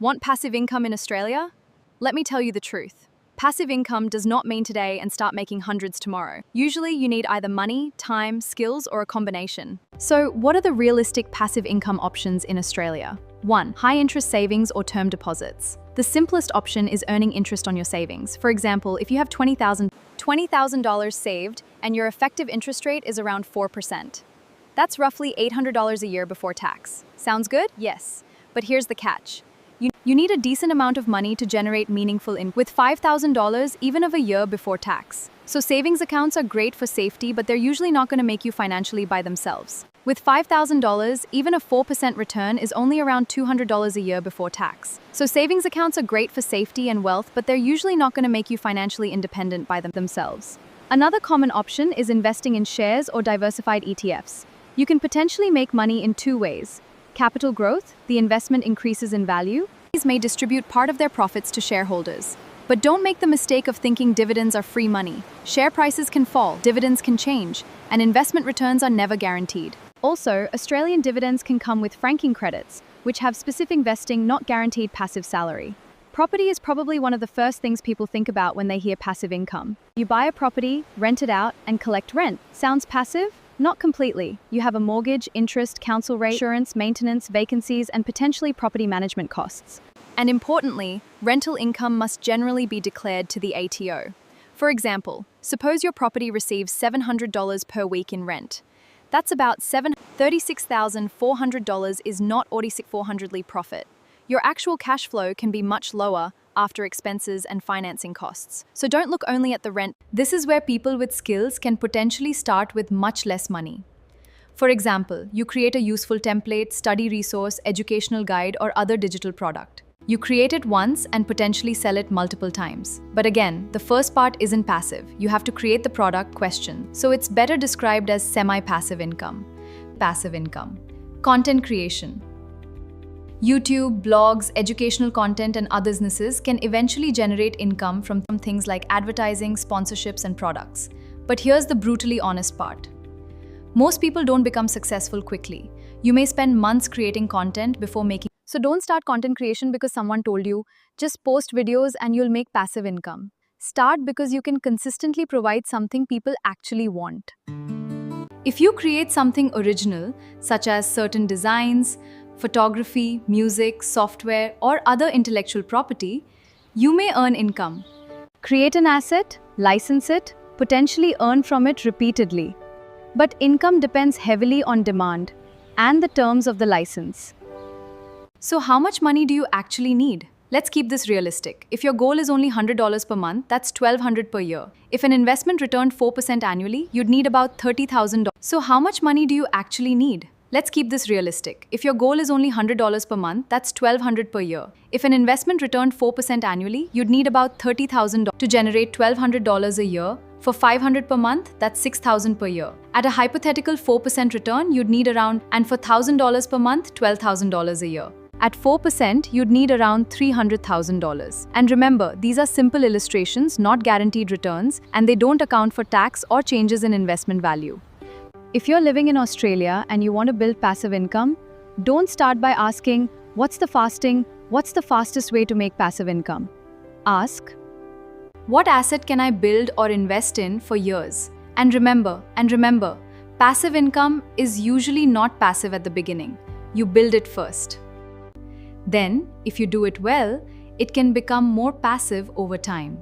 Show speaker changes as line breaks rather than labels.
Want passive income in Australia? Let me tell you the truth. Passive income does not mean today and start making hundreds tomorrow. Usually you need either money, time, skills, or a combination. So what are the realistic passive income options in Australia? 1. High interest savings or term deposits. The simplest option is earning interest on your savings. For example, if you have $20,000 saved and your effective interest rate is around 4%. That's roughly $800 a year before tax. Sounds good? Yes. But here's the catch. You need a decent amount of money to generate meaningful income, with $5,000 even of a year before tax. So savings accounts are great for safety, but they're usually not going to make you financially by themselves. With $5,000, even a 4% return is only around $200 a year before tax. So savings accounts are great for safety and wealth, but they're usually not going to make you financially independent by themselves. Another common option is investing in shares or diversified ETFs. You can potentially make money in two ways. Capital growth, the investment increases in value. These may distribute part of their profits to shareholders. But don't make the mistake of thinking dividends are free money. Share prices can fall, dividends can change, and investment returns are never guaranteed. Also, Australian dividends can come with franking credits, which have specific vesting, not guaranteed passive salary. Property is probably one of the first things people think about when they hear passive income. You buy a property, rent it out, and collect rent. Sounds passive? Not completely. You have a mortgage, interest, council rate, insurance, maintenance, vacancies, and potentially property management costs. And importantly, rental income must generally be declared to the ATO. For example, suppose your property receives $700 per week in rent. That's about $36,400 is not $400 profit. Your actual cash flow can be much lower after expenses and financing costs. So don't look only at the rent. This is where people with skills can potentially start with much less money. For example, you create a useful template, study resource, educational guide, or other digital product. You create it once and potentially sell it multiple times. But again, the first part isn't passive. You have to create the product question. So it's better described as semi-passive income. Passive income. Content creation. YouTube, blogs, educational content, and other businesses can eventually generate income from things like advertising, sponsorships, and products. But here's the brutally honest part. Most people don't become successful quickly. You may spend months creating content before making. So don't start content creation because someone told you. Just post videos and you'll make passive income. Start because you can consistently provide something people actually want. If you create something original, such as certain designs, photography, music, software, or other intellectual property, you may earn income. Create an asset, license it, potentially earn from it repeatedly. But income depends heavily on demand and the terms of the license. So how much money do you actually need? Let's keep this realistic. If your goal is only $100 per month, that's $1,200 per year. If an investment returned 4% annually, you'd need about $30,000. So how much money do you actually need? Let's keep this realistic. If your goal is only $100 per month, that's $1,200 per year. If an investment returned 4% annually, you'd need about $30,000 to generate $1,200 a year. For $500 per month, that's $6,000 per year. At a hypothetical 4% return, you'd need around, and for $1,000 per month, $12,000 a year. At 4%, you'd need around $300,000. And remember, these are simple illustrations, not guaranteed returns, and they don't account for tax or changes in investment value. If you're living in Australia and you want to build passive income, don't start by asking, what's the fastest way to make passive income? Ask, what asset can I build or invest in for years? And remember, passive income is usually not passive at the beginning. You build it first. Then, if you do it well, it can become more passive over time.